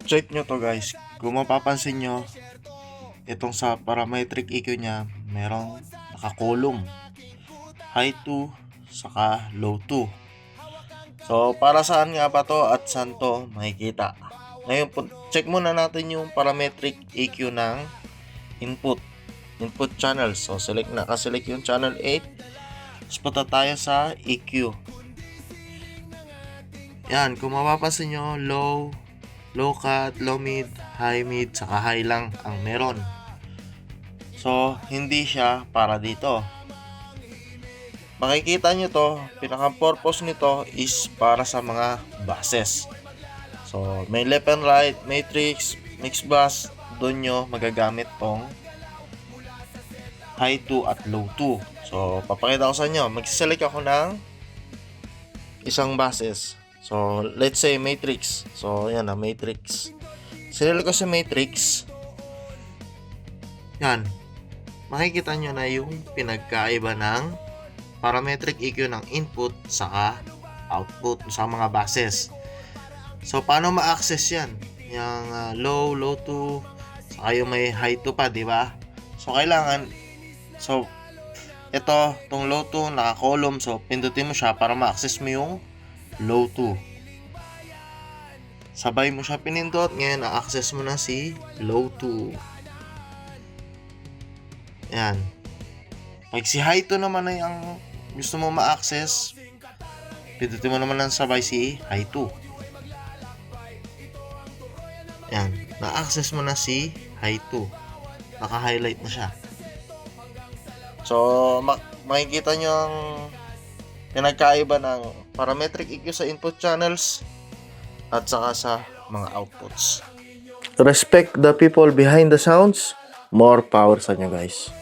check nyo to guys, kung mapapansin nyo, itong sa parametric EQ nya, merong naka-column. High 2, saka low 2. So, para saan nga ba to at saan to makikita? Ngayon, check muna natin yung parametric EQ ng input channel. So, nakaselect yung channel 8. Tapos punta tayo sa EQ. Yan, kung mapapansin nyo, low cut, low mid, saka high lang ang meron. So, hindi siya para dito. Makikita nyo to, pinaka-purpose nito is para sa mga buses. So, may left and right, matrix, mixed bus, doon nyo magagamit tong high 2 at low 2. So, papakita ko sa inyo. Mag-select ako ng isang buses. So, let's say matrix. So, yan na, matrix. Select ko sa matrix. Yan. Makikita nyo na yung pinagkaiba ng parametric EQ ng input saka output sa mga buses. So, paano ma-access yan? Yung low 2, saka yung may high 2 pa, di ba? So, kailangan, itong low 2, naka-column. So, pindutin mo siya para ma-access mo yung low 2. Sabay mo siya pinindot. Ngayon, na-access mo na si low 2. Yan. Pag si high 2 naman ay ang gusto mo ma-access, pindutin mo naman ng sabay si high 2. Yan. Na-access mo na si high 2. Naka-highlight na siya. So, makikita nyo ang pinagkaiba ng parametric EQ sa input channels at saka sa mga outputs. Respect the people behind the sounds. More power sa inyo guys.